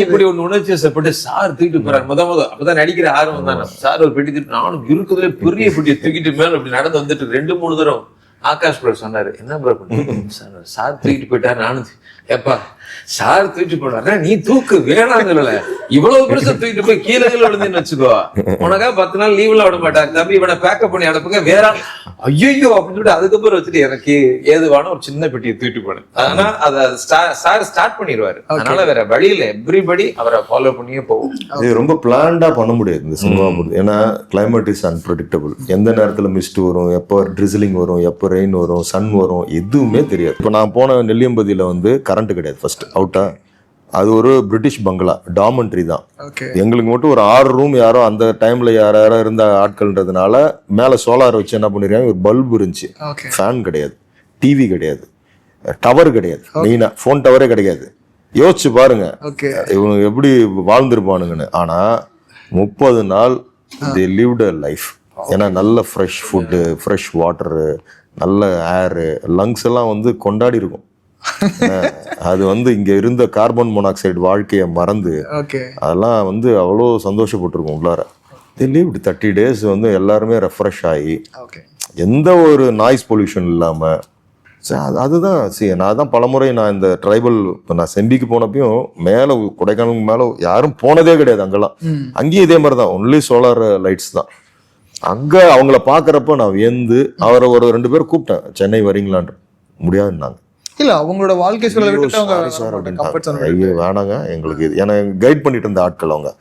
இப்படி ஒண்ணு உணர்ச்சி வசப்பட்டு சார் தூக்கிட்டு போறாரு. முத அப்பதான் நடிக்கிற ஆர்வம் தான். சார் ஒரு பெட்டி தூக்கிட்டு நானும் இருக்குதுல பெரிய பெட்டியை தூக்கிட்டு மேல அப்படி நடந்து வந்துட்டு 2-3 தடவை ஆகாஷ் ப்ரோ சொன்னாரு, என்ன ப்ரோ பண்ண சார் தூக்கிட்டு போயிட்டாரு. நானும் எப்பா சார் தூக்கிட்டு போனாரு, நீ தூக்கு வேணாம் சொல்லல, இவ்வளவு பெருசா தூக்கிட்டு போய் கீழே விழுந்துன்னு வச்சுக்கோ, உனக்கா 10 நாள் லீவ்ல விட மாட்டாங்க தம்பி, இவனை பேக்கப் பண்ணி அனுப்புங்க வேற ஐயோ அப்படின்னு சொல்லிட்டு அதுக்கப்புறம் வச்சுட்டு எனக்கு ஏதுவான ஒரு சின்ன பெட்டியை தூக்கிட்டு போனேன். ஆனா அதை சார் ஸ்டார்ட் பண்ணிடுவாரு. அதனால வேற வழியில எவ்ரிபடி அவரை ஃபாலோ பண்ணியே போகும்.
இது ரொம்ப பிளான்டா பண்ண முடியாது இந்த சினிமா, ஏன்னா கிளைமேட் இஸ் அன்பிரடிக்டபிள். எந்த நேரத்துல மிஸ்ட் வரும், எப்போ ட்ரிசிலிங் வரும், எப்போ ரெயின் வரும், சன் வரும், எதுவுமே தெரியாது. இப்போ நான் போன நெல்லியம்பதியில வந்து கரண்ட் கிடையாது. ஃபர்ஸ்ட் அவுட்டா அது ஒரு பிரிட்டிஷ் பங்களா டார்மெண்ட்ரி தான். எங்களுக்கு மட்டும் ஒரு 6 ரூம் யாரோ அந்த டைம்ல யாரோ இருந்த ஆட்கள்ன்றதுனால மேல சோலார் வச்சு என்ன பண்ணிருக்காங்க, ஒரு பல்பு இருந்துச்சு, ஃபேன் கிடையாது, டிவி கிடையாது, டவர் கிடையாது, மெயினா ஃபோன் டவரே கிடையாது. யோசிச்சு பாருங்க இவங்க எப்படி வாழ்ந்துருப்பானுங்கன்னு. ஆனா 30 நாள் they lived a life. ஏன்னா நல்ல ஃப்ரெஷ் ஃபுட்டு, ஃப்ரெஷ் வாட்டரு, நல்ல ஏரு, லங்ஸ் எல்லாம் வந்து கொண்டாடி இருக்கும். அது வந்து இங்க இருந்த கார்பன் மோனாக்சைடு வாழ்க்கையை மறந்து அதெல்லாம் வந்து அவ்வளோ சந்தோஷப்பட்டிருக்கும் உள்ளார. they lived 30 days வந்து எல்லாருமே ரெஃப்ரெஷ் ஆகி எந்த ஒரு நாய்ஸ் பொல்யூஷன் இல்லாம. அதுதான் நான் தான் பலமுறை நான் இந்த ட்ரைபல் இப்போ நான் செம்பிக்கு போனப்பையும் மேலே கொடைக்கானலுக்கு மேலே யாரும் போனதே கிடையாது. அங்கெல்லாம் அங்கேயும் இதே மாதிரி தான், ஒன்லி சோலார் லைட்ஸ் தான். அங்க அவங்கள பாக்குறப்ப நான் வியந்து அவரை ஒரு 2 பேர் கூப்பிட்டேன், சென்னை வரீங்களான்ற. முடியாதுன்னாங்க.
இல்ல அவங்களோட வாழ்க்கை சூழலை விட்டுட்டு அவங்க
ஐயோ வேணாங்க எங்களுக்கு இது, ஏன்னா கைட் பண்ணிட்டு இருந்த ஆட்கள் அவங்க.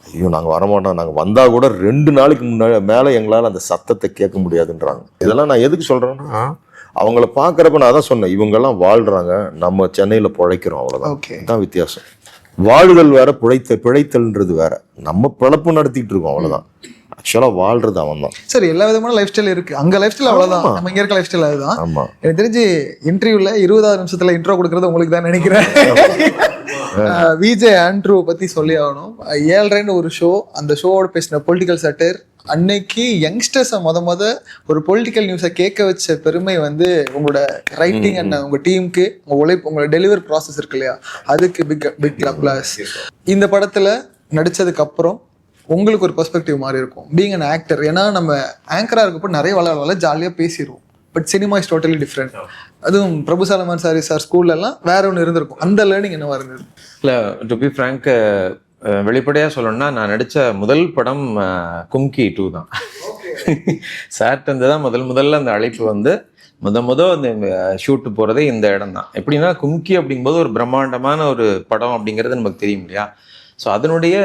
ஐயோ நாங்க வரமாட்டோம், நாங்க வந்தா கூட 2 நாளைக்கு முன்னாடி மேல எங்களால அந்த சத்தத்தை கேட்க முடியாதுன்றாங்க. இதெல்லாம் நான் எதுக்கு சொல்றேன்னா அவங்கள பாக்குறப்ப நான் அதான் சொன்னேன், இவங்க எல்லாம் வாழ்றாங்க, நம்ம சென்னையில பிழைக்கிறோம், அவ்வளவுதான். தான் வித்தியாசம். வாழுதல் வேற, பிழைத்தல்ன்றது வேற. நம்ம பிழப்பு நடத்திட்டு இருக்கோம், அவ்வளவுதான். ஆக்சுவலா வாழ்றது அவன் தான்.
சரி, எல்லா விதமான லைஃப் ஸ்டைல் இருக்கு அங்க. லைஃப் ஸ்டைல் அவ்வளவுதான், நம்ம இங்க இருக்க லைஃப் ஸ்டைல் அதுதான். எனக்கு தெரிஞ்சு இன்டர்வியூல 20வது நிமிஷத்துல இன்ட்ரோ கொடுக்கறது உங்களுக்கு தான் நினைக்கிறேன். விஜய் ஆண்ட்ரூ பத்தி சொல்லி ஆகணும். 7:30 ஒரு ஷோ, அந்த ஷோவோட பேசின பொலிட்டிக்கல் சட்டர் அன்னைக்கு யங்ஸ்டர்ஸை முத ஒரு பொலிட்டிக்கல் நியூஸை கேட்க வச்ச பெருமை வந்து உங்களோட ரைட்டிங் அண்ட் உங்க டீமுக்கு, உங்க உழைப்பு, உங்களோட டெலிவரி ப்ராசஸ் இருக்கு இல்லையா, அதுக்கு பிக் அப்ளாஸ். இந்த படத்துல நடிச்சதுக்கு அப்புறம் உங்களுக்கு ஒரு பெர்ஸ்பெக்டிவ் மாதிரி இருக்கும் பீங் அன் ஆக்டர். ஏன்னா நம்ம ஆங்கரா இருக்கப்போ நிறைய வளர ஜாலியாக பேசிடுவோம். But cinema is totally different. அதுவும் பிரபு சாலமன் சார் ஸ்கூல்ல எல்லாம் வேற ஒன்று இருந்திருக்கும். அந்த லேர்னிங் என்னவா இருந்தது?
இல்லை, டு பி ஃப்ராங்க், வெளிப்படையாக சொல்லணும்னா நான் நடித்த முதல் படம் கும்கி 2 தான். சார்ட்டு இருந்து தான் முதல்ல அந்த அழைப்பு வந்து முத அந்த ஷூட்டு போகிறதே இந்த இடம் தான். எப்படின்னா கும்கி அப்படிங்கும்போது ஒரு பிரம்மாண்டமான ஒரு படம் அப்படிங்கிறது நமக்கு தெரியும் இல்லையா. ஸோ அதனுடைய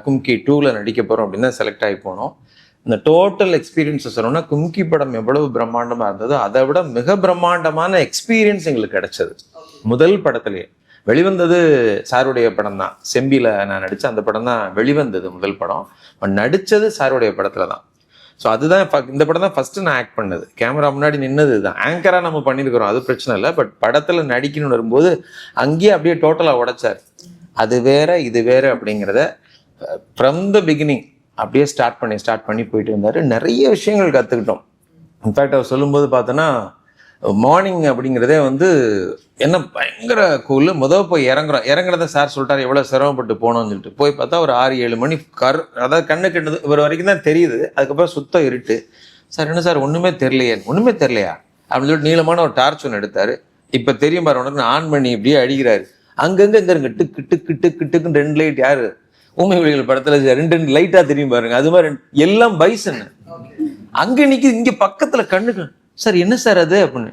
கும்கி 2ல நடிக்க போகிறோம் அப்படின்னு செலக்ட் ஆகி போனோம். இந்த டோட்டல் எக்ஸ்பீரியன்ஸை சொல்லணும்னா கும்கி படம் எவ்வளவு பிரம்மாண்டமாக இருந்தது, அதை விட மிக பிரம்மாண்டமான எக்ஸ்பீரியன்ஸ் எங்களுக்கு கிடைச்சது. முதல் படத்துலேயே வெளிவந்தது சாருடைய படம் தான், செம்பியில் நான் நடித்த அந்த படம் தான் வெளிவந்தது முதல் படம். நடித்தது சாருடைய படத்தில் தான். ஸோ அதுதான் இந்த படம் தான் ஃபர்ஸ்ட் நான் ஆக்ட் பண்ணது. கேமரா முன்னாடி நின்னது தான். ஆங்கராக நம்ம பண்ணியிருக்கிறோம், அது பிரச்சனை இல்லை. பட் படத்தில் நடிக்கணும்னு வரும்போது அங்கேயே அப்படியே டோட்டலாக உடைச்சார். அது வேற இது வேற அப்படிங்கிறத ஃப்ரம் த பிகினிங் அப்படியே ஸ்டார்ட் பண்ணி போயிட்டு இருந்தார். நிறைய விஷயங்கள் கற்றுக்கிட்டோம். இன்ஃபேக்ட் அவர் சொல்லும்போது பார்த்தோன்னா மார்னிங் அப்படிங்கிறதே வந்து என்ன பயங்கர கூல். போய் இறங்குறத சார் சொல்லிட்டார் எவ்வளோ சிரமப்பட்டு போனோம்னு சொல்லிட்டு போய் பார்த்தா ஒரு 6-7 மணி அதாவது கண்ணு கெட்டது இவர் வரைக்கும் தான் தெரியுது. அதுக்கப்புறம் சுத்தம் இருட்டு. சார் என்ன சார் ஒன்றுமே தெரியலையா அப்படின்னு சொல்லிட்டு நீளமான ஒரு டார்ச் ஒன்று எடுத்தார். இப்போ தெரியும் பாரு உனக்கு ஆன் பண்ணி இப்படியே அடிக்கிறாரு. அங்கங்க இருங்க டிக்கு டிக்கு டிக்கு டிக்குன்னு 2 லைட். யாரு ஊமை விழிகள் படத்துல 2 லைட்டா தெரியும் பாருங்க, அது மாதிரி எல்லாம் பைசன் அங்க நிக்குது. இங்க பக்கத்துல கண்ணுக்கு சார் என்ன சார் அது அப்படின்னு,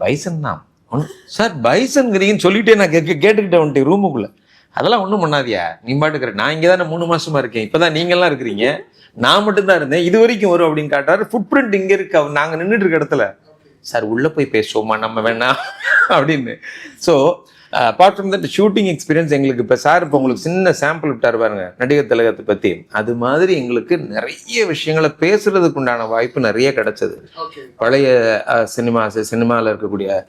பைசன் தான் சார் பைசன்ங்கிறீங்கன்னு சொல்லிட்டே நான் கேட்டுக்கிட்டேன் வந்துட்டு ரூமுக்குள்ள. அதெல்லாம் ஒன்றும் பண்ணாதியா, நீ பாட்டுக்கிற, நான் இங்கே தானே 3 மாசமா இருக்கேன், இப்போதான் நீங்கள்லாம் இருக்கிறீங்க, நான் மட்டும்தான் இருந்தேன், இது வரைக்கும் வரும் அப்படின்னு காட்டாரு. ஃபுட் பிரிண்ட் இங்கே இருக்கு, அவர் நாங்கள் நின்றுட்டு இருக்க இடத்துல. சார் உள்ளே போய் பேசுவோமா நம்ம வேணாம் அப்படின்னு. So apart from that shooting experience எங்களுக்கு இப்போ சார் இப்போ உங்களுக்கு சின்ன சாம்பிள் விட்டார் பாருங்க நடிகர் திலகத்தை பற்றி, அது மாதிரி எங்களுக்கு நிறைய விஷயங்களை பேசுறதுக்கு உண்டான வாய்ப்பு நிறைய கிடைச்சது. பழைய சினிமாவில் இருக்கக்கூடிய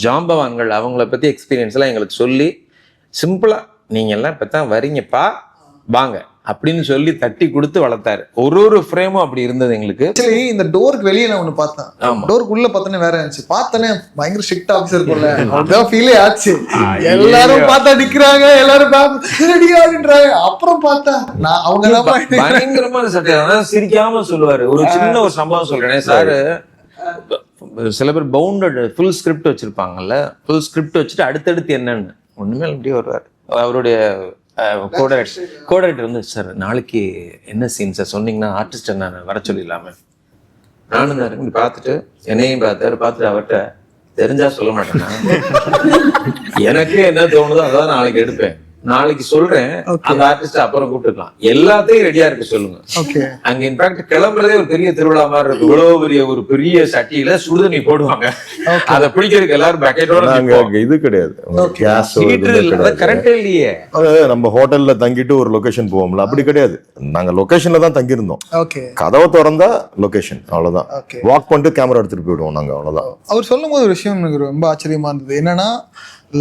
ஜாம்பவான்கள் அவங்கள பற்றி எக்ஸ்பீரியன்ஸ்லாம் எங்களுக்கு சொல்லி சிம்பிளாக நீங்கள் எல்லாம் இப்போ தான் வரீங்கப்பா வாங்க அப்படின்னு சொல்லி தட்டி கொடுத்து வளர்த்தாரு. ஒரு ஃப்ரேமும் அப்படி இருந்தது எங்களுக்கு.
ஆக்சுவலி இந்த டோருக்கு வெளியே நான் ஒண்ணு பார்த்தேன், டோருக்கு உள்ள பார்த்தோன்னே வேற இருந்துச்சு. பார்த்தனே பயங்கர ஸ்ட்ரிக்ட் ஆஃபீஸர் போல, அதான் ஃபீலே ஆச்சு. எல்லாரும் பார்த்தா நிக்கிறாங்க, எல்லாரும் அப்படின்றாங்க. அப்புறம் பார்த்தா நான் அவங்க
பயங்கரமான சட்டை சிரிக்காம சொல்லுவாரு. ஒரு சின்ன ஒரு சம்பவம் சொல்றேன் சார். சில பேர் பவுண்டட் ஃபுல் ஸ்கிரிப்ட் வச்சிருப்பாங்கல்ல, ஃபுல் ஸ்கிரிப்ட் வச்சுட்டு அடுத்தடுத்து என்னன்னு ஒண்ணுமே அப்படியே வருவார். அவருடைய கோடைரக்டர் வந்து, சார் நாளைக்கு என்ன சீன் சார் சொன்னீங்கன்னா ஆர்டிஸ்ட் நான் வர சொல்லிடலாமே. நானும் தான் பார்த்துட்டு என்னையும் பார்த்துட்டு அவர்கிட்ட தெரிஞ்சா சொல்ல மாட்டேன்னா எனக்கு என்ன தோணுதோ அதான் நாளைக்கு எடுப்பேன், நாளைக்கு சொல்றேன், அந்த ஆர்டிஸ்ட் அப்புறம் கூப்பிட்டுக்கலாம், எல்லாத்தையும் ரெடியா இருக்க சொல்லுங்க. அங்க இன்ஃபேக்ட் கிளம்புறதே ஒரு பெரிய திருவிழா மாதிரி இருக்கு. இவ்வளவு பெரிய ஒரு பெரிய சட்டியில சுடுதண்ணி போடுவாங்க, அதை பிடிக்கிறதுக்கு எல்லாரும் பக்கெட்டோட.
இது கிடையாது,
கரெக்டே இல்லையே.
நம்ம ஹோட்டல்ல தங்கிட்டு ஒரு லொகேஷன் போவோம்ல, அப்படி கிடையாது. நாங்க லொகேஷன்ல தான் தங்கியிருந்தோம். கதவை திறந்தா லொகேஷன், அவ்வளவுதான். வாக் பண்ணிட்டு கேமரா எடுத்துட்டு போயிடுவோம் நாங்க, அவ்வளவுதான்.
அவர் சொல்லும் போது ஒரு விஷயம் எனக்கு ரொம்ப ஆச்சரியமா இருந்தது. என்னன்னா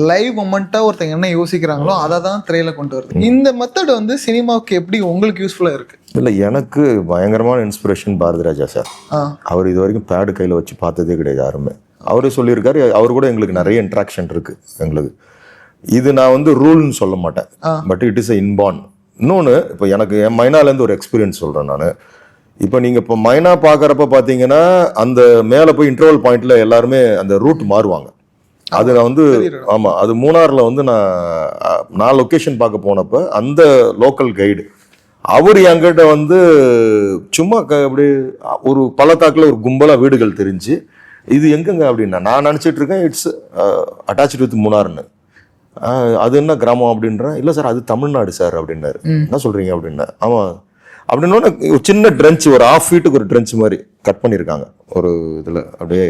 லைவ் மொமெண்டா ஒருத்தங்க என்ன யோசிக்கிறாங்களோ அதை தான் திரையில கொண்டு வருது. இந்த மெத்தட் வந்து சினிமாவுக்கு எப்படி உங்களுக்கு யூஸ்ஃபுல்லா இருக்கு?
இல்ல, எனக்கு பயங்கரமான இன்ஸ்பிரேஷன் பாரதி ராஜா சார். அவர் இது வரைக்கும் பேடு கையில வச்சு பார்த்ததே கிடையாது யாருமே. அவரே சொல்லியிருக்காரு, அவர் கூட எங்களுக்கு நிறைய இன்ட்ராக்ஷன் இருக்கு எங்களுக்கு. இது நான் வந்து ரூல்னு சொல்ல மாட்டேன், பட் இட் இஸ் இன்பார்ன். இன்னொன்று, இப்போ எனக்கு என் மைனாலேருந்து ஒரு எக்ஸ்பீரியன்ஸ் சொல்கிறேன் நான். இப்போ நீங்கள் இப்போ மைனா பார்க்குறப்ப பார்த்தீங்கன்னா அந்த மேலே போய் இன்டர்வல் பாயிண்ட்ல எல்லாருமே அந்த ரூட் மாறுவாங்க. அது நான் வந்து ஆமாம், அது மூணாரில் வந்து நான் லொக்கேஷன் பார்க்க போனப்போ அந்த லோக்கல் கைடு அவர் என்கிட்ட வந்து சும்மா அப்படி ஒரு பள்ளத்தாக்கில் ஒரு கும்பலாக வீடுகள் தெரிஞ்சு, இது எங்கங்க அப்படின்னா நான் நினச்சிட்டு இருக்கேன் இட்ஸ் அட்டாச்சு வித் மூணார்னு. அது என்ன கிராமம் அப்படின்றேன். இல்லை சார் அது தமிழ்நாடு சார் அப்படின்னாரு. என்ன சொல்கிறீங்க அப்படின்னா, ஆமாம் அப்படின்னா ஒரு சின்ன ட்ரென்ச், ஒரு 1/2 ஃபீட்டுக்கு ஒரு ட்ரென்ச் மாதிரி கட் பண்ணியிருக்காங்க ஒரு இதில். அப்படியே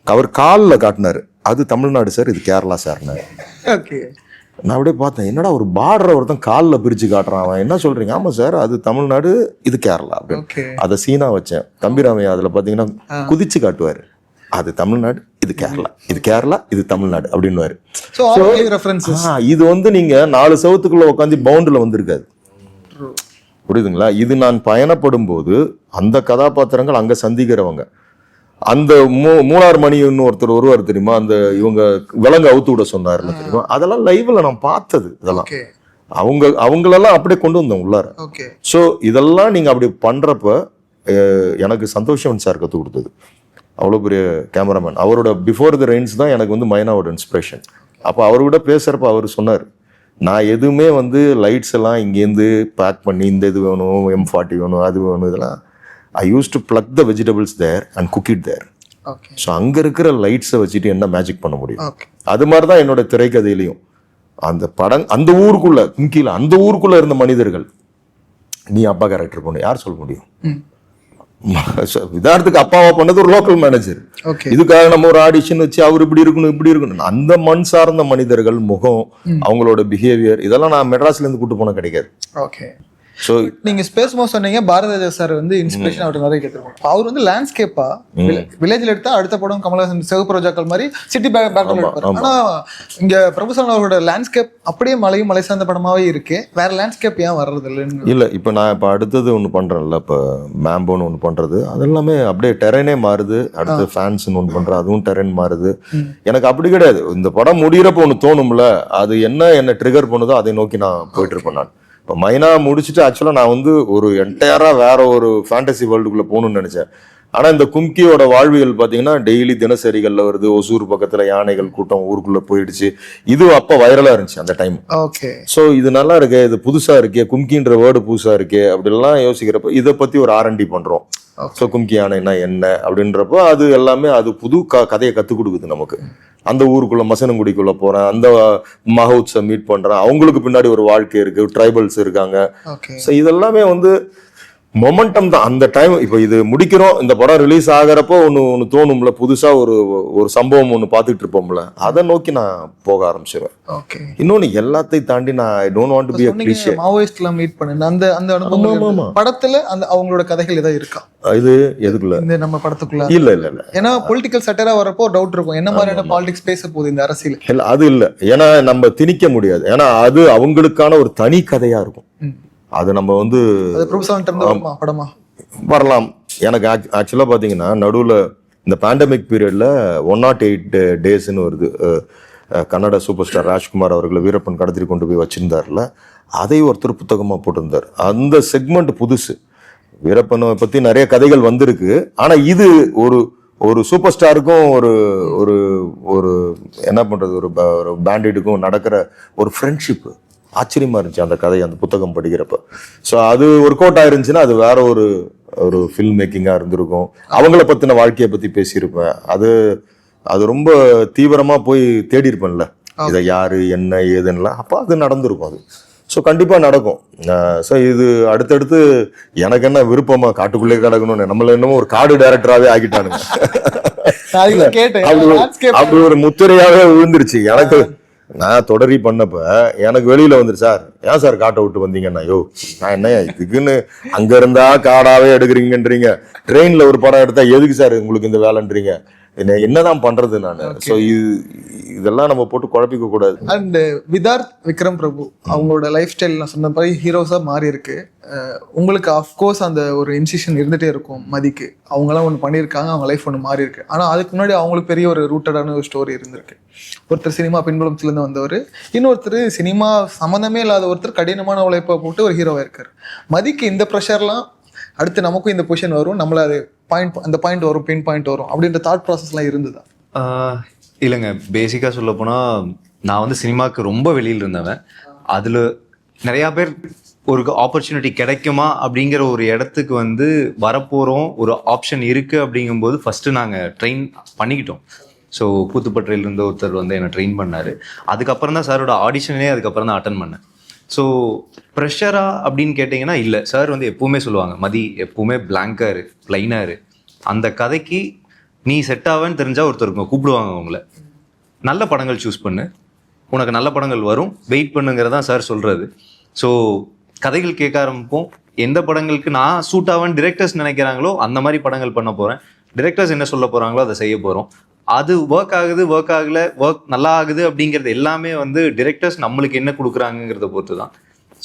அவர் காலில் காட்டினாரு, அது தமிழ்நாடு சார், இது கேரளா சார்னாரு. நான் அப்படியே பார்த்தேன், என்னடா ஒரு பார்டரை ஒருத்தன் காலில் பிரித்து காட்டுறான், அவன் என்ன சொல்கிறீங்க? ஆமாம் சார் அது தமிழ்நாடு இது கேரளா அப்படின்னு. அதை சீனா வச்சேன். தம்பிராமையா அதில் பார்த்தீங்கன்னா குதிச்சு காட்டுவார், அது தமிழ்நாடு இது கேரளா, இது கேரளா இது தமிழ்நாடு அப்படின்னுவாரு. இது வந்து நீங்க 4 செவத்துக்குள்ள உட்காந்து பவுண்டில் வந்திருக்காது, புரியுதுங்களா? இது நான் பயணப்படும் போது அந்த கதாபாத்திரங்கள் அங்க சந்திக்கிறவங்க, அந்த மூணார் மணின்னு ஒருத்தர் வருவார் தெரியுமா, அந்த இவங்க விலங்கு அவுத்து விட சொன்னாருன்னு தெரியுமா, அதெல்லாம் லைவ்ல நான் பார்த்தது. இதெல்லாம் அவங்களெல்லாம் அப்படியே கொண்டு வந்தோம் உள்ளார. ஸோ இதெல்லாம் நீங்க அப்படி பண்றப்ப எனக்கு சந்தோஷம் சார் கற்றுக் கொடுத்தது. அவ்வளோ பெரிய கேமராமேன். அவரோட பிஃபோர் த ரெயின்ஸ் தான் எனக்கு வந்து மைனாவோட இன்ஸ்பிரேஷன். அப்போ அவர்கிட்ட பேசுறப்ப அவர் சொன்னார், நான் எதுவுமே வந்து லைட்ஸ் எல்லாம் இங்கேருந்து பேக் பண்ணி இந்த இது வேணும், M40 வேணும், அது வேணும், இதெல்லாம் I use to plug the vegetables there and cook it there. So அங்கே இருக்கிற லைட்ஸை வச்சுட்டு என்ன மேஜிக் பண்ண முடியும்? அது மாதிரி தான் என்னோட திரைக்கதையிலையும் அந்த படம், அந்த ஊருக்குள்ள கும்கியில் அந்த ஊருக்குள்ள இருந்த மனிதர்கள், நீ அப்பா கேரக்டர் பண்ணு யார் சொல்ல முடியும்? விதார்த்துக்கு அப்பாவா பண்ணது ஒரு லோக்கல் மேனேஜர். இதுக்காக நம்ம ஒரு ஆடிஷன் வச்சு அவர் இப்படி இருக்கணும் இப்படி இருக்கணும், அந்த மண் சார்ந்த மனிதர்கள் முகம், அவங்களோட பிஹேவியர், இதெல்லாம் நான் மெட்ராஸ்ல இருந்து கூட்டு போன கிடைக்காது.
ஸோ நீங்க ஸ்பேஸ் மோ சொன்னீங்க, பாரதிராஜா சார் வந்து இன்ஸ்பிரேஷன் அவருக்கு நிறைய கேட்டிருக்கோம். அவர் வந்து லேண்ட்ஸ்கேப்பா வில்லேஜ்ல எடுத்தா அடுத்த படம் கமலஹாசன் சிவப்பு ரோஜாக்கள் மாதிரி சிட்டி பேக்ரவுண்ட் எடுப்பாரு. ஆனா இங்க பிரபுசரன் அவரோட லேண்ட்ஸ்கேப் அப்படியே மலையும் மலை சார்ந்த படமாவே இருக்கு, வேற லேண்ட்ஸ்கேப் ஏன் வர்றது இல்லைன்னு?
இல்ல இப்ப நான் இப்ப அடுத்தது ஒண்ணு பண்றேன்ல, இப்ப மேம்போன்னு ஒண்ணு பண்றது, அது எல்லாமே அப்படியே டெரெனே மாறுது. அடுத்து ஃபேன்ஸ்ன்னு ஒண்ணு பண்றேன், அதுவும் டெரென் மாறுது. எனக்கு அப்படி கிடையாது, இந்த படம் முடியறப்ப ஒண்ணு தோணும்ல, அது என்ன ட்ரிகர் பண்ணுதோ அதை நோக்கி நான் போயிட்டு இருப்பேன். நான் இப்போ மைனா முடிச்சுட்டு ஆக்சுவலாக நான் வந்து ஒரு என்டையராக வேற ஒரு ஃபேண்டசி வேர்ல்டுக்குள்ளே போகணும்னு நினச்சேன். ஆனால் இந்த கும்கியோட வாழ்வியல் பார்த்தீங்கன்னா டெய்லி தினசரிகளில் வருது. ஒசூர் பக்கத்தில் யானைகள் கூட்டம் ஊருக்குள்ளே போயிடுச்சு. இது அப்போ வைரலாக இருந்துச்சு அந்த டைம். ஸோ இது நல்லா இருக்கே, இது புதுசாக இருக்கே, கும்கின்ற வேர்டு புதுசாக இருக்கே அப்படிலாம் யோசிக்கிறப்ப இதை பற்றி ஒரு R&D பண்ணுறோம். ஸோ கும்கி யானைன்னா என்ன அப்படின்றப்போ அது எல்லாமே அது புது கதையை கற்றுக் கொடுக்குது நமக்கு. அந்த ஊருக்குள்ள மசனங்குடிக்குள்ள போறேன், அந்த மஹவுட்ஸை மீட் பண்றேன், அவங்களுக்கு பின்னாடி ஒரு வாழ்க்கை இருக்கு, ட்ரைபல்ஸ் இருக்காங்க.
ஓகே.
ஸோ இதெல்லாமே வந்து மொமெண்டம் தான் அந்த டைம். இப்போ இது முடிக்கிறோம், இந்த படம் ரிலீஸ் ஆகிறப்போ ஒன்று தோணும்ல, புதுசா ஒரு சம்பவம் ஒன்று பார்த்துட்டு இருப்போம்ல, அதை நோக்கி நான் போக ஆரம்பிச்சிருவேன்.
ஓகே.
இன்னொன்னு எல்லாத்தையும் தாண்டி நான் I don't want to be a cliché.
மாவோயிஸ்ட்லாம் மீட் பண்ணேன், அந்த அந்த
ஆமா,
அனுபவம்
ஆமா.
படத்துல அந்த அவங்களோட கதைகள் ஏதாவது இருக்கா
இது எதுக்குள்ள?
இந்த நம்ம படத்துக்குள்ள?
இல்ல
ஏன்னா பொலிட்டிக்கல் சட்டரா வரப்போ டவுட் இருக்கும், என்ன மாதிரியான பாலிடிக்ஸ் பேச போகுது இந்த அரசியல்.
இல்ல அது இல்ல, ஏன்னா நம்ம திணிக்க முடியாது, ஏன்னா அது அவங்களுக்கான ஒரு தனி கதையா இருக்கும். அது நம்ம வந்து
அது ப்ரொஃபசர் இருந்து வருமா படமா?
வரலாம். எனக்கு ஆக்சுவலா பாத்தீங்கன்னா நடுவுல இந்த பேண்டமிக் பீரியட்ல 108 டேஸ்ன்னு வருது, கன்னட சூப்பர் ஸ்டார் ராஜ்குமார் அவர்களை வீரப்பன் கடத்தி கொண்டு போய் வச்சிருந்தார்ல, அதை ஒருத்தர் புத்தகமா போட்டிருந்தார். அந்த செக்மெண்ட் புதுசு. வீரப்பனை பத்தி நிறைய கதைகள் வந்திருக்கு, ஆனா இது ஒரு சூப்பர் ஸ்டாருக்கும் ஒரு ஒரு ஒரு என்ன பண்றது, ஒரு பேண்டிட்டுக்கும் நடக்கிற ஒரு ஃப்ரெண்ட்ஷிப் ஆச்சரியமா இருந்துச்சு அந்த கதை, அந்த புத்தகம் படிக்கிறப்ப. ஸோ அது ஒர்க் அவுட் ஆயிருந்துச்சுன்னா அது வேற ஒரு ஃபில்ம் மேக்கிங்கா இருந்திருக்கும். அவங்கள பத்தின வாழ்க்கையை பத்தி பேசியிருப்பேன். அது ரொம்ப தீவிரமா போய் தேடி இருப்பேன்ல, இதை யாரு என்ன ஏதுன்னா, அப்போ அது நடந்திருக்கும். அது ஸோ கண்டிப்பா நடக்கும். ஸோ இது அடுத்தடுத்து எனக்கு என்ன விருப்பமா காட்டுக்குள்ளே கிடக்கணும்னு, நம்மள என்னமோ ஒரு காடு டைரக்டராகவே ஆக்கிட்டானுங்க. அப்படி ஒரு முத்திரையாவே விழுந்துருச்சு எனக்கு. நான் தொடரி பண்ணப்ப எனக்கு வெளியில வந்துரு, சார் ஏன் சார் காட்டை விட்டு வந்தீங்கன்னா, யோ நான் என்ன இதுக்குன்னு அங்க இருந்தா காடாவே எடுக்கிறீங்கன்றீங்க, ட்ரெயின்ல ஒரு படம் எடுத்தா எதுக்கு சார் உங்களுக்கு இந்த வேலைன்றீங்க, என்னதான் பண்றது நான். ஸோ இதெல்லாம் நம்ம போட்டு குழப்பிக்க கூடாது.
அண்ட் விதார்த் விக்ரம் பிரபு அவங்களோட லைஃப் ஸ்டைல் நான் சொன்ன மாதிரி ஹீரோஸா மாறி இருக்கு. உங்களுக்கு அஃப்கோர்ஸ் அந்த ஒரு இன்சிஷன் இருந்துட்டே இருக்கும். மதிக்கு அவங்களாம் ஒன்று பண்ணியிருக்காங்க, அவங்க லைஃப் ஒன்று மாறி இருக்கு. ஆனால் அதுக்கு முன்னாடி அவங்களுக்கு பெரிய ஒரு ரூட்டடான ஒரு ஸ்டோரி இருந்திருக்கு. ஒருத்தர் சினிமா பின்புலத்திலேருந்து வந்தவர், இன்னொருத்தர் சினிமா சம்மந்தமே இல்லாத ஒருத்தர் கடினமான உழைப்பை போட்டு ஒரு ஹீரோவாக இருக்கார். மதிக்கு இந்த ப்ரெஷர்லாம் அடுத்து நமக்கும் இந்த பொசிஷன் வரும், நம்மள அது அந்த பாயிண்ட் வரும், பின் பாயிண்ட் வரும் அப்படின்ற தாட் ப்ராசஸ்லாம் இருந்ததா?
இல்லைங்க, பேசிக்காக சொல்ல போனால் நான் வந்து சினிமாவுக்கு ரொம்ப வெளியில் இருந்தவன். அதில் நிறையா பேர் ஒரு ஆப்பர்ச்சுனிட்டி கிடைக்குமா அப்படிங்கிற ஒரு இடத்துக்கு வந்து வரப்போகிறோம், ஒரு ஆப்ஷன் இருக்குது அப்படிங்கும்போது ஃபஸ்ட்டு நாங்கள் ட்ரெயின் பண்ணிக்கிட்டோம். ஸோ கூத்துப்பட்டியில் இருந்த ஒருத்தர் வந்து என்னை ட்ரெயின் பண்ணார். அதுக்கப்புறம் தான் சாரோட ஆடிஷனே அதுக்கப்புறம் தான் அட்டன் பண்ணேன். ஸோ ப்ரெஷரா அப்படின்னு கேட்டிங்கன்னா இல்லை, சார் வந்து எப்பவுமே சொல்லுவாங்க, மதி எப்பவுமே பிளாங்காக இரு, பிளைனாக இரு, அந்த கதைக்கு நீ செட் ஆவேன்னு தெரிஞ்சால் ஒருத்தருங்க கூப்பிடுவாங்க உங்களை, நல்ல படங்கள் சூஸ் பண்ணு, உனக்கு நல்ல படங்கள் வரும், வெயிட் பண்ணுங்கிறதான் சார் சொல்கிறது. ஸோ கதைகள் கேட்க ஆரம்பிப்போம், எந்த படங்களுக்கு நான் சூட் ஆவேன்னு டிரெக்டர்ஸ் நினைக்கிறாங்களோ அந்த மாதிரி படங்கள் பண்ண போகிறேன், டிரெக்டர்ஸ் என்ன சொல்ல போகிறாங்களோ அதை செய்ய போகிறோம். அது ஒர்க் ஆகுது, ஒர்க் ஆகல, ஒர்க் நல்லா ஆகுது அப்படிங்கிறது எல்லாமே வந்து டிரெக்டர்ஸ் நம்மளுக்கு என்ன கொடுக்குறாங்கிறத பொறுத்து தான்.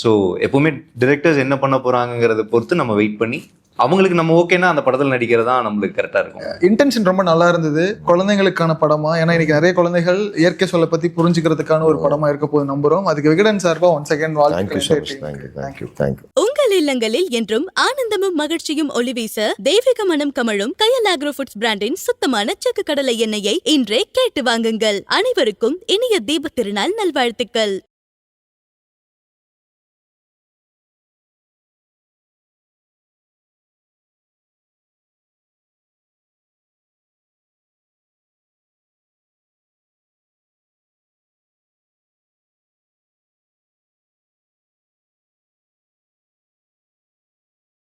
ஸோ எப்பவுமே டிரெக்டர்ஸ் என்ன பண்ண போகிறாங்கிறத பொறுத்து நம்ம வெயிட் பண்ணி அவங்களுக்கு நம்ம ஓகேன்னா அந்த படத்தில் நடிக்கிறது தான் நம்மளுக்கு கரெக்டாக இருக்கும்.
இன்டென்ஷன் ரொம்ப நல்லா இருந்தது, குழந்தைங்களுக்கான படமா, ஏன்னா இன்னைக்கு நிறைய குழந்தைகள் இயற்கை சொல்ல பத்தி புரிஞ்சுக்கிறதுக்கான ஒரு படமா இருக்க போது நம்புறோம். அதுக்கு விகடன் சார்பா ஒன் செகண்ட்
உங்கள் இல்லங்களில் என்றும் ஆனந்தமும் மகிழ்ச்சியும் ஒளிவீச தெய்வீக மனம் கமழும் கயல் ஆக்ரோ ஃபுட்ஸ் பிராண்டின் சுத்தமான செக்கு கடலை எண்ணெயை இன்றே கேட்டு வாங்குங்கள். அனைவருக்கும் இனிய தீபத் திருநாள் நல்வாழ்த்துக்கள்.